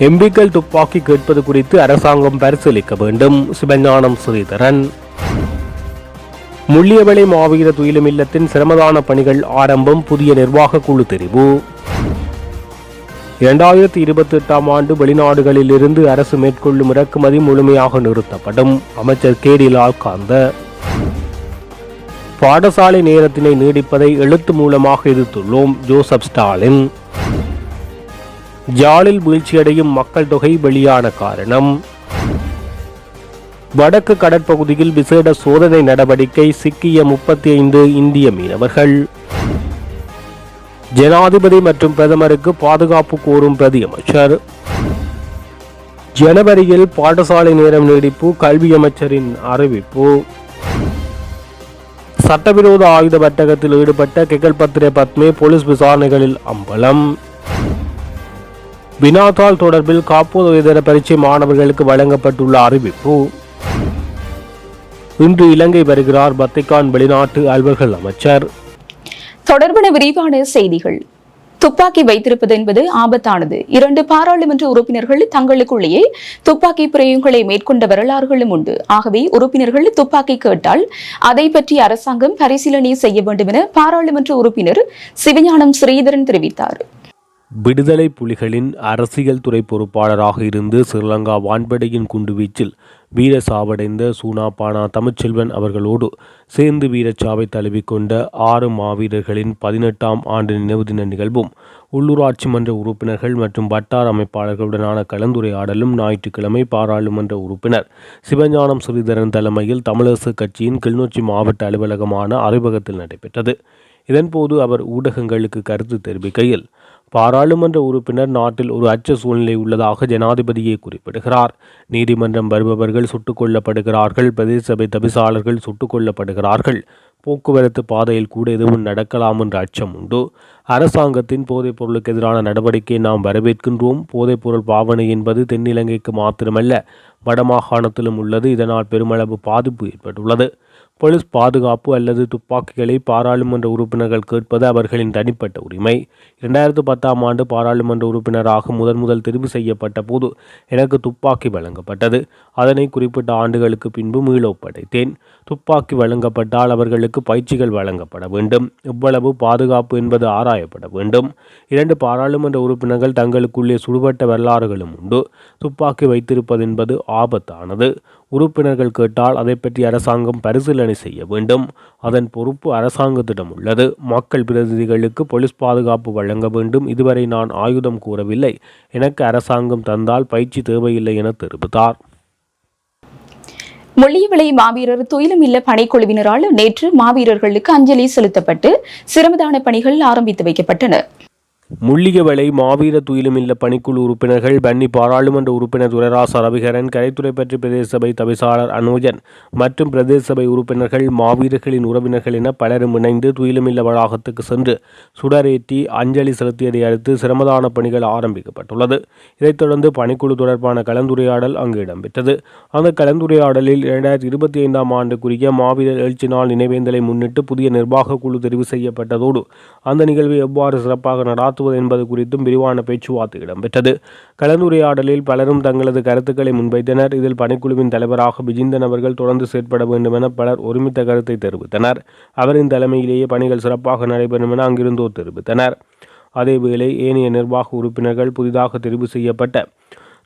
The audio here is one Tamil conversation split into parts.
எம்பிக்கள் துப்பாக்கி கேட்பது குறித்து அரசாங்கம் பரிசீலிக்க வேண்டும். சிவஞானம் ஸ்ரீதரன். முள்ளியவளை மாவீர துயிலும் இல்லத்தின் சிரமதான பணிகள் ஆரம்பம். புதிய நிர்வாக குழு தெரிவு. 2028 ஆண்டு வெளிநாடுகளில் இருந்து அரசு மேற்கொள்ளும் இறக்குமதி முழுமையாக நிறுத்தப்படும். அமைச்சர் கேடிலால் காந்த. பாடசாலை நேரத்தினை நீடிப்பதை எழுத்து மூலமாக எதிர்த்துள்ளோம். Joseph Stalin. ஜாலில் வீழ்ச்சியடையும் மக்கள் தொகை வெளியான காரணம். வடக்கு கடற்பகுதியில் விசேட சோதனை நடவடிக்கை. சிக்கிய 35 இந்திய மீனவர்கள். ஜனாதிபதி மற்றும் பிரதமருக்கு பாதுகாப்பு கோரும் பிரதி அமைச்சர். ஜனவரியில் பாடசாலை நேரம் நீடிப்பு. கல்வி அமைச்சரின் அறிவிப்பு. சட்டவிரோத ஆயுத வர்த்தகத்தில் ஈடுபட்ட கெகல்பத்ரே பத்மே போலீஸ் விசாரணைகளில் அம்பலம். வினாத்தாள் தொடர்பில் காப்போது உயர்தர பரீட்சை மாணவர்களுக்கு வழங்கப்பட்டுள்ள அறிவிப்பு. இன்று இலங்கை வருகிறார் வத்திக்கான் வெளிநாட்டு அலுவல்கள் அமைச்சர். தொடர்பான விரிவான செய்திகள். துப்பாக்கி வைத்திருப்பது என்பது ஆபத்தானது. 2 பாராளுமன்ற உறுப்பினர்கள் தங்களுக்குள்ளேயே துப்பாக்கி பிரயோகங்களை மேற்கொண்ட வரலாறுகளும் உண்டு. ஆகவே உறுப்பினர்கள் துப்பாக்கி கேட்டால் அதை பற்றி அரசாங்கம் பரிசீலனை செய்ய வேண்டும் என பாராளுமன்ற உறுப்பினர் சிவஞானம் ஸ்ரீதரன் தெரிவித்தார். விடுதலை புலிகளின் அரசியல் துறை பொறுப்பாளராக இருந்து ஸ்ரீலங்கா வான்படையின் குண்டுவீச்சில் வீர சாவடைந்த சூனாபானா தமிழ்ச்செல்வன் அவர்களோடு சேர்ந்து வீரச்சாவை தழுவிக்கொண்ட 6 மாவீரர்களின் 18ஆம் ஆண்டு நினைவு தின நிகழ்வும் உள்ளூராட்சி மன்ற உறுப்பினர்கள் மற்றும் வட்டார அமைப்பாளர்களுடனான கலந்துரையாடலும் ஞாயிற்றுக்கிழமை பாராளுமன்ற உறுப்பினர் சிவஞானம் ஸ்ரீதரன் தலைமையில் தமிழரசு கட்சியின் கிளிநொச்சி மாவட்ட அலுவலகமான அறிவகத்தில் நடைபெற்றது. இதன்போது அவர் ஊடகங்களுக்கு கருத்து தெரிவிக்கையில், பாராளுமன்ற உறுப்பினர் நாட்டில் ஒரு அச்ச சூழ்நிலை உள்ளதாக ஜனாதிபதியை குறிப்பிடுகிறார். நீதிமன்றம் வருபவர்கள் சுட்டுக் கொல்லப்படுகிறார்கள். பிரதேச சபை தவிசாளர்கள் சுட்டுக் கொல்லப்படுகிறார்கள். போக்குவரத்து பாதையில் கூட எதுவும் நடக்கலாம் என்ற அச்சம் உண்டு. அரசாங்கத்தின் போதைப் பொருளுக்கு எதிரான நடவடிக்கையை நாம் வரவேற்கின்றோம். போதைப்பொருள் பாவனை என்பது தென்னிலங்கைக்கு மாத்திரமல்ல, வடமாகாணத்திலும் உள்ளது. இதனால் பெருமளவு பாதிப்பு ஏற்பட்டுள்ளது. போலீஸ் பாதுகாப்பு அல்லது துப்பாக்கிகளை பாராளுமன்ற உறுப்பினர்கள் கேட்பது அவர்களின் தனிப்பட்ட உரிமை. 2010ஆம் ஆண்டு பாராளுமன்ற உறுப்பினராக முதல் தெரிவு செய்யப்பட்ட போது எனக்கு துப்பாக்கி வழங்கப்பட்டது. அதனை குறிப்பிட்ட ஆண்டுகளுக்கு பின்பு மீள ஒப்படைத்தேன். துப்பாக்கி வழங்கப்பட்டால் அவர்களுக்கு பயிற்சிகள் வழங்கப்பட வேண்டும். இவ்வளவு பாதுகாப்பு என்பது ஆராயப்பட வேண்டும். 2 பாராளுமன்ற உறுப்பினர்கள் தங்களுக்குள்ளே சுடுபட்ட வரலாறுகளும் உண்டு. துப்பாக்கி வைத்திருப்பது என்பது ஆபத்தானது. உறுப்பினர்கள் கேட்டால் அதை பற்றி அரசாங்கம் பரிசீலனை செய்ய வேண்டும். அதன் பொறுப்பு அரசாங்கத்திடம் உள்ளது. மக்கள் பிரதிநிதிகளுக்கு போலீஸ் பாதுகாப்பு வழங்க வேண்டும். இதுவரை நான் ஆயுதம் கூறவில்லை. எனக்கு அரசாங்கம் தந்தால் பயிற்சி தேவையில்லை என தெரிவித்தார். முள்ளியவளை மாவீரர் துயிலும் இல்ல பணிக்குழுவினரால் நேற்று மாவீரர்களுக்கு அஞ்சலி செலுத்தப்பட்டு சிரமதான பணிகள் ஆரம்பித்து வைக்கப்பட்டன. முள்ளியவளை மாவீர துயிலுமில்ல பணிக்குழு உறுப்பினர்கள் பன்னி பாராளுமன்ற உறுப்பினர் துரைராச ரவிகரன், கரைத்துறை பற்றி பிரதேச சபை தவிசாளர் அனோஜன் மற்றும் பிரதேச சபை உறுப்பினர்கள், மாவீரர்களின் உறவினர்கள் என பலரும் இணைந்து துயிலுமில்ல வளாகத்துக்கு சென்று சுடரேற்றி அஞ்சலி செலுத்தியதை அடுத்து சிரமதான பணிகள் ஆரம்பிக்கப்பட்டுள்ளது. இதைத் தொடர்ந்து பணிக்குழு தொடர்பான கலந்துரையாடல் அங்கு இடம்பெற்றது. அந்த கலந்துரையாடலில் 2025ஆம் ஆண்டுக்குரிய மாவீரர் எழுச்சி நாள் நினைவேந்தலை முன்னிட்டு புதிய நிர்வாக குழு தெரிவு செய்யப்பட்டதோடு அந்த நிகழ்வை எவ்வாறு சிறப்பாக நடாத்துவது என்பது குறித்தும் விரிவான பேச்சுவார்த்தை இடம்பெற்றது. கலந்துரையாடலில் பலரும் தங்களது கருத்துக்களை முன்வைத்தனர். இதில் பணிக்குழுவின் தலைவராக விஜிந்தன் அவர்கள் தொடர்ந்து செயற்பட வேண்டும் என பலர் ஒருமித்த கருத்தை தெரிவித்தனர். அவரின் தலைமையிலேயே பணிகள் சிறப்பாக நடைபெறும் என அங்கிருந்தோர் தெரிவித்தனர். அதேவேளை ஏனைய நிர்வாக உறுப்பினர்கள் புதிதாக தெரிவு செய்யப்பட்ட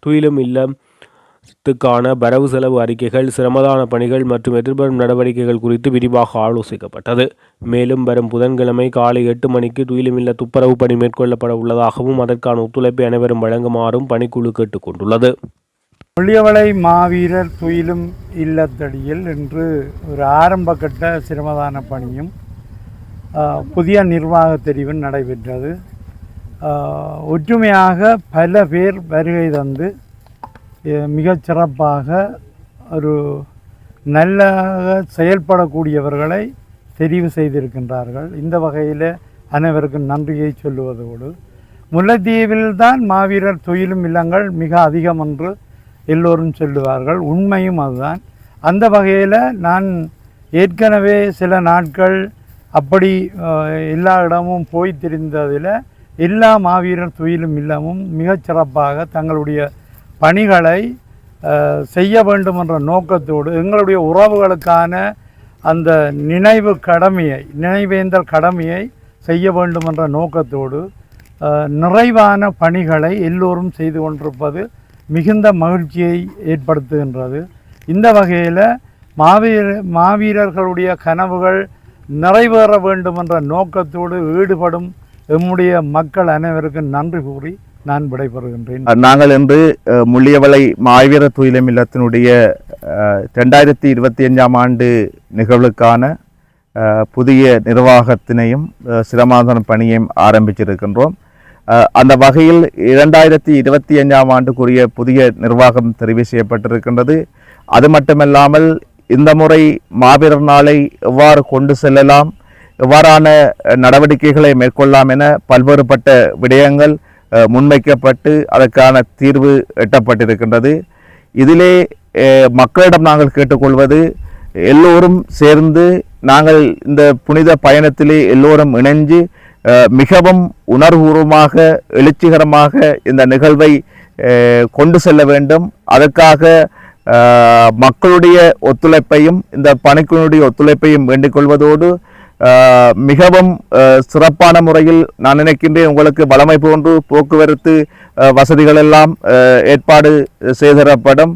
துயிலும் இல்லத்துக்கான வரவு செலவு அறிக்கைகள், சிரமதான பணிகள் மற்றும் எதிர்வரும் நடவடிக்கைகள் குறித்து விரிவாக ஆலோசிக்கப்பட்டது. மேலும் வரும் புதன்கிழமை காலை 8 மணிக்கு துயிலுமில்ல துப்புரவு பணி மேற்கொள்ளப்பட உள்ளதாகவும் அதற்கான ஒத்துழைப்பை அனைவரும் வழங்குமாறும் பணிக்குழு கேட்டுக்கொண்டுள்ளது. முள்ளியவளை மாவீரர் துயிலும் இல்லத்தடியில் இன்று ஒரு ஆரம்ப கட்ட சிரமதான பணியும் புதிய நிர்வாக தெரிவும் நடைபெற்றது. ஒற்றுமையாக பல பேர் வருகை தந்து மிகச் சிறப்பாக ஒரு நல்ல செயல்படக்கூடியவர்களை தெரிவு செய்திருக்கின்றார்கள். இந்த வகையில் அனைவருக்கும் நன்றியை சொல்லுவதோடு, முல்லைத்தீவில்தான் மாவீரர் துயிலும் இல்லங்கள் மிக அதிகம் என்று எல்லோரும் சொல்லுவார்கள். உண்மையும் அதுதான். அந்த வகையில் நான் ஏற்கனவே சில நாட்கள் அப்படி எல்லா இடமும் போய் தெரிந்ததில் எல்லா மாவீரர் துயிலும் இல்லமும் மிகச்சிறப்பாக தங்களுடைய பணிகளை செய்ய வேண்டும் என்ற நோக்கத்தோடு எங்களுடைய உறவுகளுக்கான அந்த நினைவேந்தல் கடமையை செய்ய வேண்டும் என்ற நோக்கத்தோடு நிறைவான பணிகளை எல்லோரும் செய்து கொண்டிருப்பது மிகுந்த மகிழ்ச்சியை ஏற்படுத்துகின்றது. இந்த வகையில் மாவீரர்களுடைய கனவுகள் நிறைவேற வேண்டும் என்ற நோக்கத்தோடு ஈடுபடும் எம்முடைய மக்கள் அனைவருக்கும் நன்றி கூறி நான் விடைபெறுகின்றேன். நாங்கள் இன்று முள்ளியவளை மாவீர துயிலும் இல்லத்தினுடைய 2025 ஆண்டு நிகழ்வுக்கான புதிய நிர்வாகத்தினையும் சிரமாதன பணியையும் ஆரம்பிச்சிருக்கின்றோம். அந்த வகையில் 2025 ஆண்டுக்குரிய புதிய நிர்வாகம் தெரிவு செய்யப்பட்டிருக்கின்றது. அது மட்டுமல்லாமல் இந்த முறை மாவீரர் நாளை எவ்வாறு கொண்டு செல்லலாம், எவ்வாறான நடவடிக்கைகளை மேற்கொள்ளலாம் என பல்வேறுபட்ட விடயங்கள் முன்வைக்கப்பட்டு அதற்கான தீர்வு எட்டப்பட்டிருக்கின்றது. இதிலே மக்களிடம் நாங்கள் கேட்டுக்கொள்வது, எல்லோரும் சேர்ந்து நாங்கள் இந்த புனித பயணத்திலே எல்லோரும் இணைஞ்சு மிகவும் உணர்வுபூர்வமாக எழுச்சிகரமாக இந்த நிகழ்வை கொண்டு செல்ல வேண்டும். அதற்காக மக்களுடைய ஒத்துழைப்பையும் இந்த பணிக்குழுடைய ஒத்துழைப்பையும் வேண்டிக் கொள்வதோடு மிகவும் சிறப்பான முறையில் நான் நினைக்கின்றேன் உங்களுக்கு வளமை போன்று போக்குவரத்து வசதிகள் எல்லாம் ஏற்பாடு செய்தரப்படும்.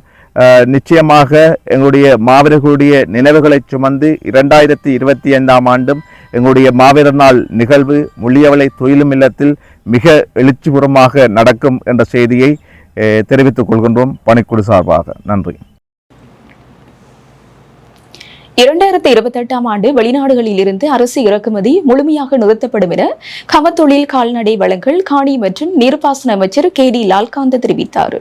நிச்சயமாக எங்களுடைய மாவீரர்களுடைய நினைவுகளை சுமந்து 2025 ஆண்டும் எங்களுடைய மாவீரர் நாள் நிகழ்வு முள்ளியவளை துயிலும் இல்லத்தில் மிக எழுச்சிபூர்வமாக நடக்கும் என்ற செய்தியை தெரிவித்துக் கொள்கின்றோம் பணிக்குழு சார்பாக. நன்றி. 2028 ஆண்டு வெளிநாடுகளில் இருந்து அரிசி இறக்குமதி முழுமையாக நிறுத்தப்படும் என கமத்தொழில் கால்நடை வளங்கள் காணி மற்றும் நீர்ப்பாசன அமைச்சர் KD லால்காந்த தெரிவித்தார்.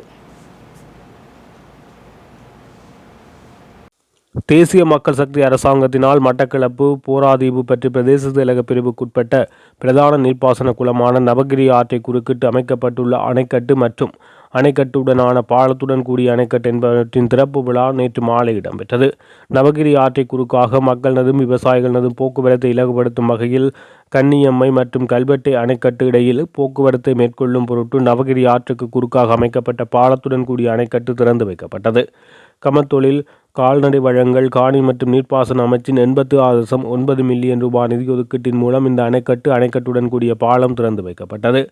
தேசிய மக்கள் சக்தி அரசாங்கத்தினால் மட்டக்களப்பு போராதீவு பற்றி பிரதேச செயலக பிரிவுக்குட்பட்ட பிரதான நீர்ப்பாசன குளமான நவகிரி ஆற்றை குறுக்கிட்டு அமைக்கப்பட்டுள்ள அணைக்கட்டு மற்றும் அணைக்கட்டுடனான பாலத்துடன் கூடிய அணைக்கட்டு என்பவற்றின் திறப்பு விழா நேற்று மாலை இடம்பெற்றது. நவகிரி ஆற்றை குறுக்காக மக்களினதும் விவசாயிகளினதும் போக்குவரத்தை இலகுபடுத்தும் வகையில் கன்னியம்மை மற்றும் கல்வெட்டை அணைக்கட்டு இடையில் போக்குவரத்தை மேற்கொள்ளும் பொருட்டு நவகிரி ஆற்றுக்கு குறுக்காக அமைக்கப்பட்ட பாலத்துடன் கூடிய அணைக்கட்டு திறந்து வைக்கப்பட்டது. கமத்தொழில் கால்நடை வளங்கள் காணி மற்றும் நீர்ப்பாசன அமைச்சின் 86.9 மில்லியன் ரூபாய் நிதி ஒதுக்கீட்டின் மூலம் இந்த அணைக்கட்டுடன் கூடிய பாலம் திறந்து வைக்கப்பட்டது.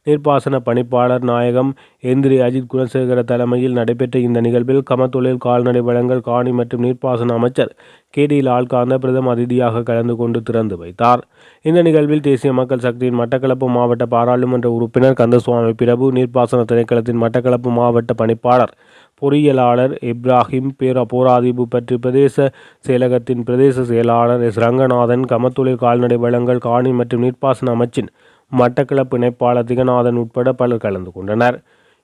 நீர்ப்பாசன பணிப்பாளர் நாயகம் ஏந்திரி அஜித் குணசேகர தலைமையில் நடைபெற்ற இந்த நிகழ்வில் கமத்தொழில் கால்நடை வளங்கள் காணி மற்றும் நீர்ப்பாசன அமைச்சர் KD லால்காந்த பிரதம அதிதியாக கலந்து கொண்டு திறந்து வைத்தார். இந்த நிகழ்வில் தேசிய மக்கள் சக்தியின் மட்டக்களப்பு மாவட்ட பாராளுமன்ற உறுப்பினர் கந்தசுவாமி பிரபு, நீர்ப்பாசன திணைக்களத்தின் மட்டக்களப்பு மாவட்ட பணிப்பாளர் பொறியியலாளர் இப்ராஹிம், போராதீபு பற்றி பிரதேச செயலகத்தின் பிரதேச செயலாளர் ரங்கநாதன், கமத்தொழில் கால்நடை வளங்கள் காணி மற்றும் நீர்ப்பாசன அமைச்சின் மட்டக்களப்பு இணைப்பாளர் திகநாதன் உட்பட பலர் கலந்து கொண்டனர்.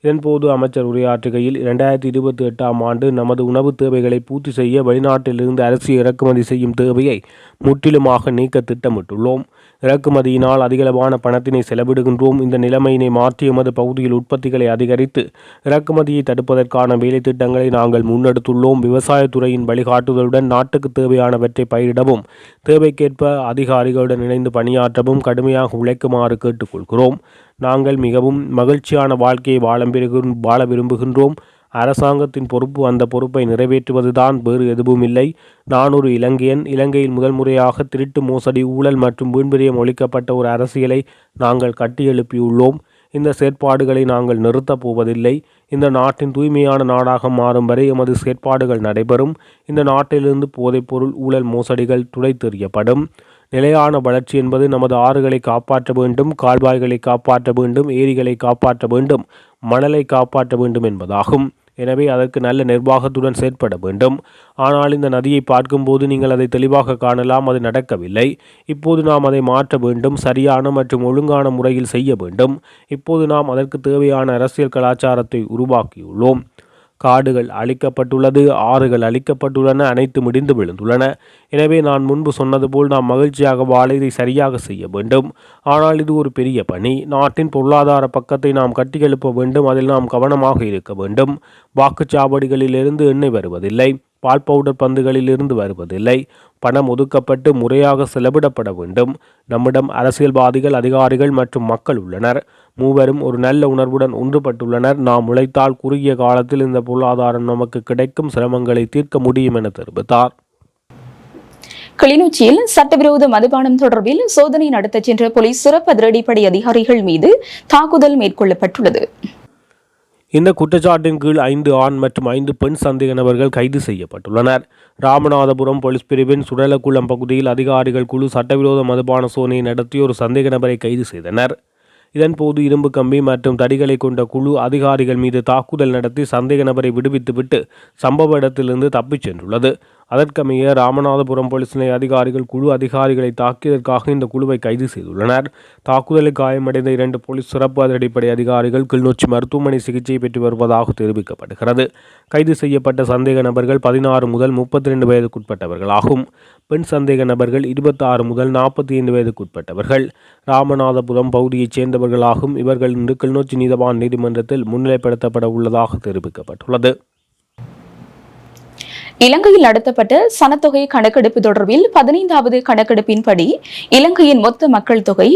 இதன்போது அமைச்சர் உரையாற்றுகையில் 2028 ஆண்டு நமது உணவு தேவைகளை பூர்த்தி செய்ய வெளிநாட்டிலிருந்து அரிசி இறக்குமதி செய்யும் தேவையை முற்றிலுமாக நீக்க திட்டமிட்டுள்ளோம். இறக்குமதியினால் அதிகளவான பணத்தினை செலவிடுகின்றோம். இந்த நிலைமையினை மாற்றி எமது பகுதியில் உற்பத்திகளை அதிகரித்து இறக்குமதியை தடுப்பதற்கான வேலை திட்டங்களை நாங்கள் முன்னெடுத்துள்ளோம். விவசாயத்துறையின் வழிகாட்டுதலுடன் நாட்டுக்கு தேவையானவற்றை பயிரிடவும் தேவைக்கேற்ப அதிகாரிகளுடன் இணைந்து பணியாற்றவும் கடுமையாக உழைக்குமாறு கேட்டுக்கொள்கிறோம். நாங்கள் மிகவும் மகிழ்ச்சியான வாழ்க்கையை வாழ விரும்புகின்றோம். அரசாங்கத்தின் பொறுப்பு அந்த பொறுப்பை நிறைவேற்றுவதுதான், வேறு எதுவும் இல்லை. நான் ஒரு இலங்கையன். இலங்கையில் முதல் முறையாக திருட்டு, மோசடி, ஊழல் மற்றும் வீண்விரயம் ஒழிக்கப்பட்ட ஒரு அரசியலை நாங்கள் கட்டியெழுப்பியுள்ளோம். இந்த செயற்பாடுகளை நாங்கள் நிறுத்தப் போவதில்லை. இந்த நாட்டின் தூய்மையான நாடாக மாறும் வரை எமது செயற்பாடுகள் நடைபெறும். இந்த நாட்டிலிருந்து போதைப்பொருள், ஊழல், மோசடிகள் துடைத்தெறியப்படும். நிலையான வளர்ச்சி என்பது நமது ஆறுகளை காப்பாற்ற வேண்டும், கால்வாய்களை காப்பாற்ற வேண்டும், ஏரிகளை காப்பாற்ற வேண்டும், மணலை காப்பாற்ற வேண்டும் என்பதாகும். எனவே அதற்கு நல்ல நிர்வாகத்துடன் செயற்பட வேண்டும். ஆனால் இந்த நதியை பார்க்கும்போது நீங்கள் அதை தெளிவாக காணலாம். அது நடக்கவில்லை. இப்போது நாம் அதை மாற்ற வேண்டும். சரியான மற்றும் ஒழுங்கான முறையில் செய்ய வேண்டும். இப்போது நாம் அதற்கு தேவையான அரசியல் கலாச்சாரத்தை உருவாக்கியுள்ளோம். காடுகள் அழிக்கப்பட்டுள்ளது, ஆறுகள் அழிக்கப்பட்டுள்ளன, அனைத்து முடிந்து விழுந்துள்ளன. எனவே நான் முன்பு சொன்னது போல் நாம் மகிழ்ச்சியாக வாழ இதை சரியாக செய்ய வேண்டும். ஆனால் இது ஒரு பெரிய பணி. நாட்டின் பொருளாதார பக்கத்தை நாம் கட்டியெழுப்ப வேண்டும். அதில் நாம் கவனமாக இருக்க வேண்டும். வாக்குச்சாவடிகளிலிருந்து எண்ணெய் வருவதில்லை. பால் பவுடர் பந்துகளில் இருந்து வருவதில்லை. பணம் ஒதுக்கப்பட்டு முறையாக செலவிடப்பட வேண்டும். நம்மிடம் அரசியல்வாதிகள், அதிகாரிகள் மற்றும் மக்கள் உள்ளனர். மூவரும் ஒரு நல்ல உணர்வுடன் ஒன்றுபட்டுள்ளனர். நாம் உழைத்தால் குறுகிய காலத்தில் இந்த பொருளாதாரம் நமக்கு கிடைக்கும் சிரமங்களை தீர்க்க முடியும் என தெரிவித்தார். கிளிநொச்சியில் சட்டவிரோத மதுபானம் தொடர்பில் சோதனை நடத்த சென்ற போலீஸ் சிறப்பு அதிரடிப்படை அதிகாரிகள் மீது தாக்குதல் மேற்கொள்ளப்பட்டுள்ளது. இந்த குற்றச்சாட்டின் கீழ் 5 ஆண் மற்றும் 5 பெண் சந்தேக நபர்கள் கைது செய்யப்பட்டுள்ளனர். ராமநாதபுரம் போலீஸ் பிரிவின் சுடலக்குளம் பகுதியில் அதிகாரிகள் குழு சட்டவிரோத மதுபான சோதனையை நடத்தி ஒரு சந்தேக நபரை கைது செய்தனர். இதன்போது இரும்பு கம்பி மற்றும் தடிகளை கொண்ட குழு அதிகாரிகள் மீது தாக்குதல் நடத்தி சந்தேக நபரை விடுவித்துவிட்டு சம்பவ இடத்திலிருந்து தப்பிச் சென்றுள்ளது. அதற்கமைய ராமநாதபுரம் போலீஸ் நிலைய அதிகாரிகள் குழு அதிகாரிகளை தாக்கியதற்காக இந்த குழுவை கைது செய்துள்ளனர். தாக்குதலில் காயமடைந்த 2 போலீஸ் சிறப்பு அதிரடிப்படை அதிகாரிகள் கிளிநொச்சி மருத்துவமனை சிகிச்சை பெற்று வருவதாக தெரிவிக்கப்படுகிறது. கைது செய்யப்பட்ட சந்தேக நபர்கள் 16 முதல் 32 வயதுக்குட்பட்டவர்களாகும். பெண் சந்தேக நபர்கள் 26 முதல் 45 வயதுக்குட்பட்டவர்கள். ராமநாதபுரம் பகுதியைச் சேர்ந்தவர்களாகும். இவர்கள் இன்று கிளிநொச்சி நீதவான் நீதிமன்றத்தில் முன்னிலைப்படுத்தப்பட உள்ளதாக தெரிவிக்கப்பட்டுள்ளது. இலங்கையில் நடத்தப்பட்ட சனத்தொகை கணக்கெடுப்பு தொடர்பில் 15வது கணக்கெடுப்பின்படி இலங்கையின் மொத்த மக்கள் தொகை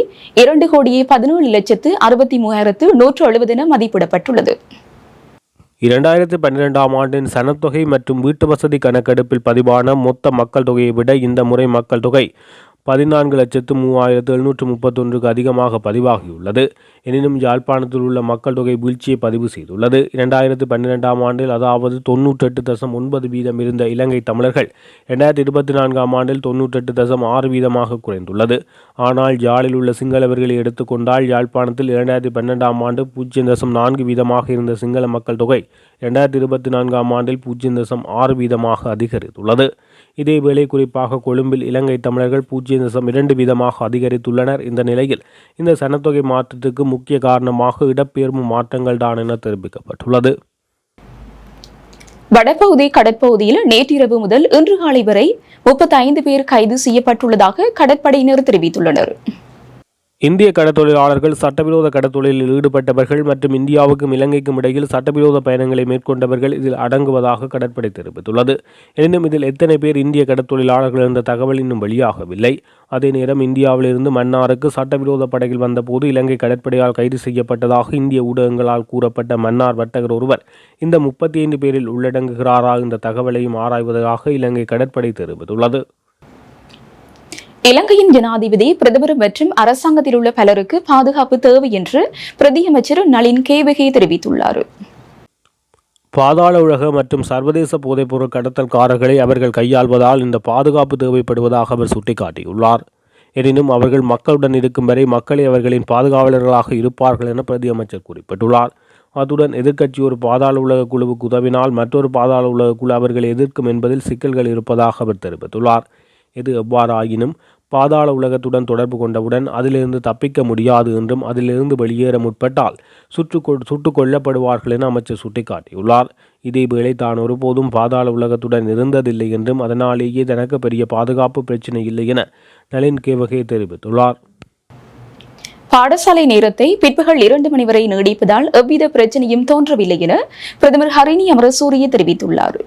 2,17,63,170 என மதிப்பிடப்பட்டுள்ளது. 2012ஆம் ஆண்டின் சனத்தொகை மற்றும் வீட்டு வசதி கணக்கெடுப்பில் பதிவான மொத்த மக்கள் தொகையை விட இந்த முறை மக்கள் தொகை 14,03,731க்கு அதிகமாக பதிவாகியுள்ளது. எனினும் யாழ்ப்பாணத்தில் உள்ள மக்கள் தொகை வீழ்ச்சியை பதிவு செய்துள்ளது. 2012ஆம் ஆண்டில் அதாவது 98.9% இருந்த இலங்கை தமிழர்கள் 2024ஆம் ஆண்டில் 98.6% குறைந்துள்ளது. ஆனால் யாழில் உள்ள சிங்களவர்களை எடுத்துக்கொண்டால் யாழ்ப்பாணத்தில் 2012ஆம் ஆண்டு 0.4% இருந்த சிங்கள மக்கள் தொகை 2024ஆம் ஆண்டில் 0.6% அதிகரித்துள்ளது. இதேவேளை குறிப்பாக கொழும்பில் இலங்கை தமிழர்கள் 0.2% அதிகரித்துள்ளனர். இந்த நிலையில் இந்த சனத்தொகை மாற்றத்துக்கு முக்கிய காரணமாக இடப்பெயர்வு மாற்றங்கள் தான் என தெரிவிக்கப்பட்டுள்ளது. வடபகுதி கடற்பகுதியில் நேற்றிரவு முதல் இன்று காலை வரை 35 பேர் கைது செய்யப்பட்டுள்ளதாக கடற்படையினர் தெரிவித்துள்ளனர். இந்திய கடற்தொழிலாளர்கள் சட்டவிரோத கடற்தொழிலில் ஈடுபட்டவர்கள் மற்றும் இந்தியாவுக்கும் இலங்கைக்கும் இடையில் சட்டவிரோத பயணங்களை மேற்கொண்டவர்கள் இதில் அடங்குவதாக கடற்படை தெரிவித்துள்ளது. எனினும் இதில் எத்தனை பேர் இந்திய கடற்தொழிலாளர்கள் என்ற தகவல் இன்னும் வெளியாகவில்லை. அதே நேரம் இந்தியாவிலிருந்து மன்னாருக்கு சட்டவிரோத படகில் வந்தபோது இலங்கை கடற்படையால் கைது செய்யப்பட்டதாக இந்திய ஊடகங்களால் கூறப்பட்ட மன்னார் வர்த்தகர் ஒருவர் இந்த 35 பேரில் உள்ளடங்குகிறாரா என்ற தகவலையும் ஆராய்வதாக இலங்கை கடற்படை தெரிவித்துள்ளது. இலங்கையின் ஜனாதிபதி, பிரதமர் மற்றும் அரசாங்கத்தில் உள்ள பலருக்கு பாதுகாப்பு தேவை என்று பிரதியமைச்சர் நளின் கேவகே தெரிவித்துள்ளார். பாதாள உலக மற்றும் சர்வதேச போதைப்பொருள் கடத்தல்காரர்களை அவர்கள் கையாள்வதால் இந்த பாதுகாப்பு தேவைப்படுவதாக அவர் சுட்டிக்காட்டியுள்ளார். எனினும் அவர்கள் மக்களுடன் இருக்கும் வரை மக்களே அவர்களின் பாதுகாவலர்களாக இருப்பார்கள் என பிரதியமைச்சர் குறிப்பிட்டுள்ளார். அத்துடன் எதிர்க்கட்சி ஒரு பாதாள உலக குழுவுக்கு உதவினால் மற்றொரு பாதாள உலக குழு அவர்களை எதிர்க்கும் என்பதில் சிக்கல்கள் இருப்பதாக அவர் தெரிவித்துள்ளார். எது எவ்வாறாயினும் பாதாள உலகத்துடன் தொடர்பு கொண்டவுடன் அதிலிருந்து தப்பிக்க முடியாது என்றும் அதிலிருந்து வெளியேற முற்பட்டால் சுட்டுக் கொல்லப்படுவார்கள் என அமைச்சர் சுட்டிக்காட்டியுள்ளார். இதேவேளை தான் ஒருபோதும் பாதாள உலகத்துடன் இருந்ததில்லை என்றும் அதனாலேயே தனக்கு பெரிய பாதுகாப்பு பிரச்சினை இல்லை என நளின் கேவகே தெரிவித்துள்ளார். பாடசாலை நேரத்தை பிற்பகல் 2 மணி வரை நீடிப்பதால் எவ்வித பிரச்சனையும் தோன்றவில்லை என பிரதமர் ஹரிணி அமரசூரிய தெரிவித்துள்ளார்.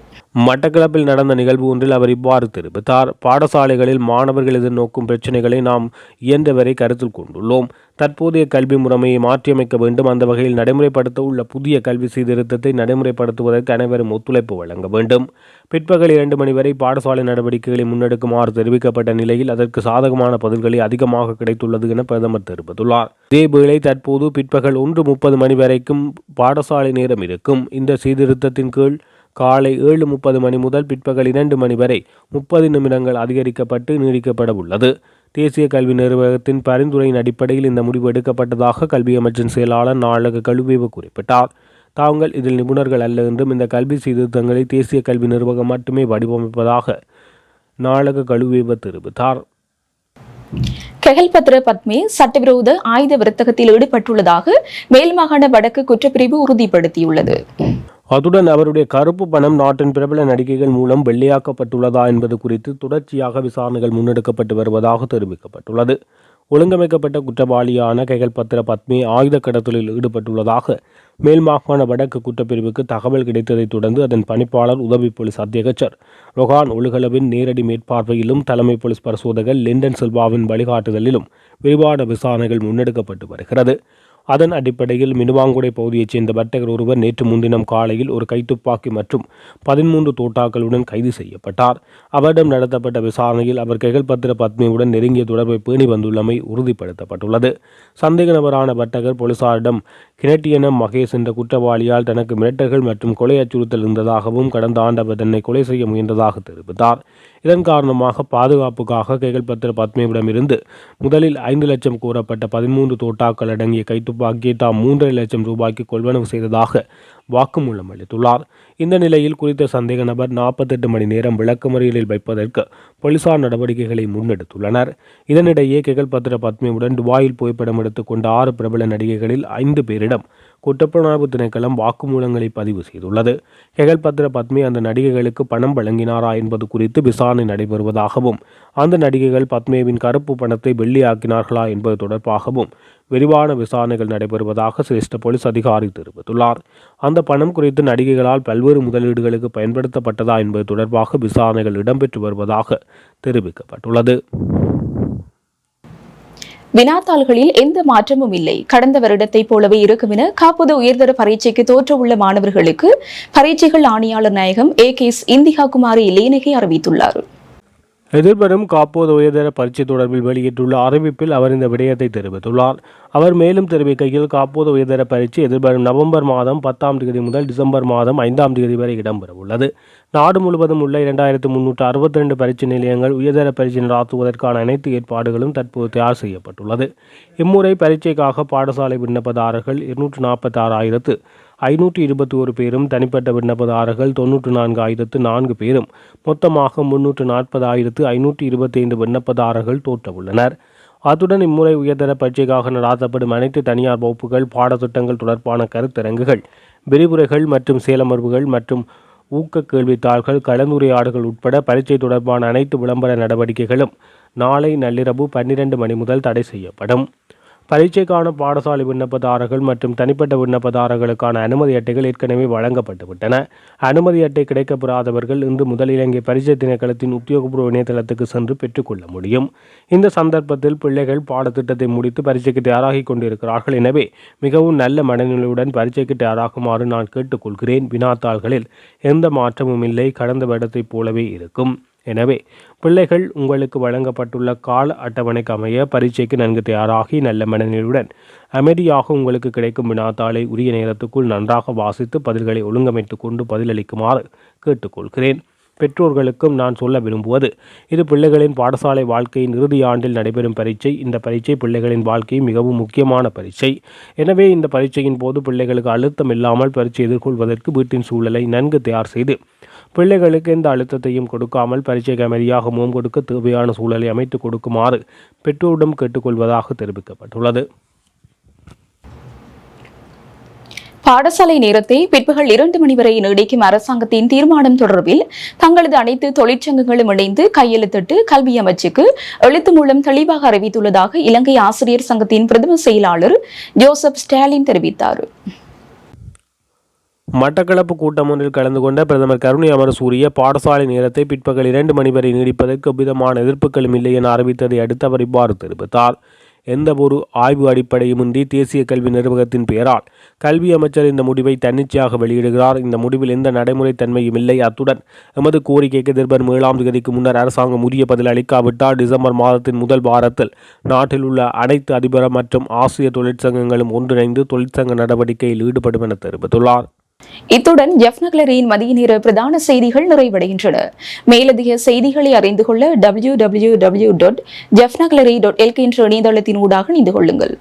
மட்டக்களப்பில் நடந்த நிகழ்வு ஒன்றில் அவர் இவ்வாறு தெரிவித்தார். பாடசாலைகளில் மாணவர்கள் எதிர்நோக்கும் பிரச்சினைகளை நாம் இயன்றவரை கருத்தில் கொண்டுள்ளோம். தற்போதைய கல்வி முறைமையை மாற்றியமைக்க வேண்டும். அந்த வகையில் நடைமுறைப்படுத்த உள்ள புதிய கல்வி சீர்திருத்தத்தை நடைமுறைப்படுத்துவதற்கு அனைவரும் ஒத்துழைப்பு வழங்க வேண்டும். பிற்பகல் 2 மணி வரை பாடசாலை நடவடிக்கைகளை முன்னெடுக்குமாறு தெரிவிக்கப்பட்ட நிலையில் அதற்கு சாதகமான பதில்களை அதிகமாக கிடைத்துள்ளது என பிரதமர் தெரிவித்துள்ளார். இதேவேளை தற்போது பிற்பகல் 1:30 மணி வரைக்கும் பாடசாலை நேரம் இருக்கும். இந்த சீர்திருத்தத்தின் கீழ் காலை 7:30 மணி முதல் பிற்பகல் 2 மணி வரை 30 நிமிடங்கள் அதிகரிக்கப்பட்டு நீடிக்கப்பட உள்ளது. தேசிய கல்வி நிர்வாகத்தின் பரிந்துரையின் அடிப்படையில் இந்த முடிவு எடுக்கப்பட்டதாக கல்வி அமைச்சின் செயலாளர் நாளக கழுவேவு குறிப்பிட்டார். தாங்கள் இதில் நிபுணர்கள் அல்ல என்றும் இந்த கல்வி சீர்திருத்தங்களை தேசிய கல்வி நிர்வாகம் மட்டுமே வடிவமைப்பதாக நாளக கழுவேவு தெரிவித்தார். கெஹல்பத்ர பத்மே சட்டவிரோத ஆயுத வர்த்தகத்தில் ஈடுபட்டுள்ளதாக மேல் மாகாண வடக்கு குற்றப்பிரிவு உறுதிப்படுத்தியுள்ளது. அத்துடன் அவருடைய கருப்பு பணம் நாட்டின் பிரபல நடிகைகள் மூலம் வெள்ளையாக்கப்பட்டுள்ளதா என்பது குறித்து தொடர்ச்சியாக விசாரணைகள் முன்னெடுக்கப்பட்டு வருவதாக தெரிவிக்கப்பட்டுள்ளது. ஒழுங்கமைக்கப்பட்ட குற்றவாளியான கைகல்பத்திர பத்மி ஆயுத கடத்தலில் ஈடுபட்டுள்ளதாக மேல் மாகாண வடக்கு குற்றப்பிரிவுக்கு தகவல் கிடைத்ததைத் தொடர்ந்து அதன் பணிப்பாளர் உதவி போலீஸ் அத்தியட்சர் ரொஹான் ஒழுகலவின் நேரடி மேற்பார்வையிலும் தலைமை போலீஸ் பரிசோதகர் லிண்டன் சில்வாவின் வழிகாட்டுதலிலும் விரிவான விசாரணைகள் முன்னெடுக்கப்பட்டு வருகிறது. அதன் அடிப்படையில் மினுவாங்குடை பகுதியைச் சேர்ந்த வர்த்தகர் ஒருவர் நேற்று முன்தினம் காலையில் ஒரு கைத்துப்பாக்கி மற்றும் 13 தோட்டாக்களுடன் கைது செய்யப்பட்டார். அவரிடம் நடத்தப்பட்ட விசாரணையில் அவர் கைகல்பத்திர பத்மியுடன் நெருங்கிய தொடர்பை பேணி வந்துள்ளமை உறுதிப்படுத்தப்பட்டுள்ளது. சந்தேக நபரான வர்த்தகர் போலீசாரிடம் கினட்டியனம் மகேஷ் என்ற குற்றவாளியால் தனக்கு மிரட்டல்கள் மற்றும் கொலை அச்சுறுத்தல் இருந்ததாகவும் கடந்த ஆண்டு அவர் தன்னை கொலை செய்ய முயன்றதாக தெரிவித்தார். இதன் காரணமாக பாதுகாப்புக்காக கைகல்பத்திர பத்மியிடமிருந்து முதலில் 5 லட்சம் கூறப்பட்ட 13 தோட்டாக்கள் அடங்கிய கைத்துப்பாக்கியை தாம் 3.5 லட்சம் ரூபாய்க்கு கொள்வனவு செய்ததாக வாக்குமூலம் அளித்துள்ளார். இந்த நிலையில் குறித்த சந்தேக நபர் 48 மணி நேரம் விளக்கமறியலில் வைப்பதற்கு போலீசார் நடவடிக்கைகளை முன்னெடுத்துள்ளனர். இதனிடையே கைகல்பத்திர பத்மியுடன் துபாயில் புகைப்படம் எடுத்துக் கொண்ட 6 பிரபல நடிகைகளில் 5 பேரிடம் குற்றப்புலனாய்வு திணைக்களம் வாக்குமூலங்களை பதிவு செய்துள்ளது. கைகல்பத்திர பத்மி அந்த நடிகைகளுக்கு பணம் வழங்கினாரா என்பது குறித்து விசாரணை நடைபெறுவதாகவும் அந்த நடிகைகள் பத்மேவின் கருப்பு பணத்தை வெள்ளியாக்கினார்களா என்பது தொடர்பாகவும் விரிவான விசாரணைகள் நடைபெறுவதாக சிரேஷ்ட போலீஸ் அதிகாரி தெரிவித்துள்ளார். அந்த பணம் குறித்து நடிகைகளால் பல்வேறு முதலீடுகளுக்கு பயன்படுத்தப்பட்டதா என்பது தொடர்பாக விசாரணைகள் இடம்பெற்று வருவதாக தெரிவிக்கப்பட்டுள்ளது. வினாத்தாள்களில் எந்த மாற்றமும் இல்லை, கடந்த வருடத்தை போலவே இருக்கும் என காப்பது உயர்தர பரீட்சைக்கு தோற்றவுள்ள மாணவர்களுக்கு பரீட்சைகள் ஆணையாளர் நாயகம் AKS இந்திகா குமாரி லேனகி அறிவித்துள்ளார். எதிர்வரும் காப்போது உயர்தர பரீட்சை தொடர்பில் வெளியிட்டுள்ள அறிவிப்பில் அவர் இந்த விடயத்தை தெரிவித்துள்ளார். அவர் மேலும் தெரிவிக்கையில், காப்போது உயர்தர பரீட்சை எதிர்வரும் நவம்பர் மாதம் 10ஆம் தேதி முதல் டிசம்பர் மாதம் 5ஆம் தேதி வரை இடம்பெற உள்ளது. நாடு முழுவதும் உள்ள 2362 பரீட்சை நிலையங்கள் உயர்தர பரீட்சை நடத்துவதற்கான அனைத்து ஏற்பாடுகளும் தற்போது தயார் செய்யப்பட்டுள்ளது. இம்முறை பரீட்சைக்காக பாடசாலை விண்ணப்பதாரர்கள் 246,521 பேரும், தனிப்பட்ட விண்ணப்பதாரர்கள் 94,004 பேரும், மொத்தமாக 340,525 விண்ணப்பதாரர்கள் தோற்றவுள்ளனர். அத்துடன் இம்முறை உயர்தர பரீட்சைக்காக நடாத்தப்படும் அனைத்து தனியார் வகுப்புகள், பாடத்திட்டங்கள் தொடர்பான கருத்தரங்குகள், விரிவுரைகள் மற்றும் செயலமர்வுகள் மற்றும் ஊக்க கேள்வித்தாள்கள், கலந்துரையாடுகள் உட்பட பரீட்சை தொடர்பான அனைத்து விளம்பர நடவடிக்கைகளும் நாளை நள்ளிரவு 12 மணி முதல் தடை செய்யப்படும். பரீட்சைக்கான பாடசாலை விண்ணப்பதாரர்கள் மற்றும் தனிப்பட்ட விண்ணப்பதாரர்களுக்கான அனுமதி அட்டைகள் ஏற்கனவே வழங்கப்பட்டுவிட்டன. அனுமதி அட்டை கிடைக்கப்பெறாதவர்கள் இன்று முதல் இலங்கை பரீட்சை திணைக்களத்தின் உத்தியோகபூர்வ இணையதளத்துக்கு சென்று பெற்றுக்கொள்ள முடியும். இந்த சந்தர்ப்பத்தில் பிள்ளைகள் பாடத்திட்டத்தை முடித்து பரீட்சைக்கு தயாராகி கொண்டிருக்கிறார்கள். எனவே மிகவும் நல்ல மனநிலையுடன் பரீட்சைக்கு தயாராகுமாறு நான் கேட்டுக்கொள்கிறேன். வினாத்தாள்களில் எந்த மாற்றமும் இல்லை, கடந்த வருடத்தைப் போலவே இருக்கும். எனவே பிள்ளைகள் உங்களுக்கு வழங்கப்பட்டுள்ள கால அட்டவணைக்கு அமைய பரீட்சைக்கு நன்கு தயாராகி நல்ல மனநிலையுடன் அமைதியாக உங்களுக்கு கிடைக்கும் வினாத்தாளை உரிய நேரத்துக்குள் நன்றாக வாசித்து பதில்களை ஒழுங்கமைத்துக் கொண்டு பதிலளிக்குமாறு கேட்டுக்கொள்கிறேன். பெற்றோர்களுக்கும் நான் சொல்ல விரும்புவது, இது பிள்ளைகளின் பாடசாலை வாழ்க்கையின் இறுதி ஆண்டில் நடைபெறும் பரீட்சை. இந்த பரீட்சை பிள்ளைகளின் வாழ்க்கையில் மிகவும் முக்கியமான பரீட்சை. எனவே இந்த பரீட்சையின் போது பிள்ளைகளுக்கு அழுத்தம் இல்லாமல் பரீட்சை எதிர்கொள்வதற்கு வீட்டின் சூழலை நன்கு தயார் செய்து, பிள்ளைகளுக்கு எந்த அழுத்தத்தையும் கொடுக்காமல் பரீட்சைக்கு அமைதியாக முகம் கொடுக்க தேவையான சூழலை அமைத்துக் கொடுக்குமாறு பெற்றோரிடம் கேட்டுக்கொள்வதாக தெரிவிக்கப்பட்டுள்ளது. பாடசாலை நேரத்தை பிற்பகல் 2 மணி வரை நீடிக்கும் அரசாங்கத்தின் தீர்மானம் தொடர்பில் தங்களது அனைத்து தொழிற்சங்கங்களும் இணைந்து கையெழுத்திட்டு கல்வி அமைச்சுக்கு எழுத்து மூலம் தெளிவாக அறிவித்துள்ளதாக இலங்கை ஆசிரியர் சங்கத்தின் பிரதம செயலாளர் ஜோசப் ஸ்டாலின் தெரிவித்தார். மட்டக்களப்பு கூட்டம் ஒன்றில் கலந்து கொண்ட பிரதமர் கருணை அமரசூரிய பாடசாலை நேரத்தை பிற்பகல் 2 மணி வரை நீடிப்பதற்கு எவ்விதமான எதிர்ப்புகளும் இல்லை என அறிவித்ததை அடுத்து அவர் இவ்வாறு தெரிவித்தார். எந்த ஒரு ஆய்வு அடிப்படையுமின்றி தேசிய கல்வி நிர்வாகத்தின் பெயரால் கல்வி அமைச்சர் இந்த முடிவை தன்னிச்சையாக வெளியிடுகிறார். இந்த முடிவில் எந்த நடைமுறை தன்மையும் இல்லை. அத்துடன் எமது கோரிக்கைக்கு எதிர்வரும் 7ஆம் தேதிக்கு முன்னர் அரசாங்கம் உரிய பதில் அளிக்காவிட்டால் டிசம்பர் மாதத்தின் முதல் வாரத்தில் நாட்டில் உள்ள அனைத்து அதிபர் மற்றும் ஆசிரியர் தொழிற்சங்கங்களும் ஒன்றிணைந்து தொழிற்சங்க நடவடிக்கையில் ஈடுபடும் என தெரிவித்துள்ளார். இத்துடன் ஜெஃப்னக்லரியின் மதிய நேர பிரதான செய்திகள் நிறைவடைகின்றன. மேலதிக செய்திகளை அறிந்து கொள்ள www.jeffnaglery.lk என்ற இணையதளத்தின் ஊடாக இணைந்து கொள்ளுங்கள்.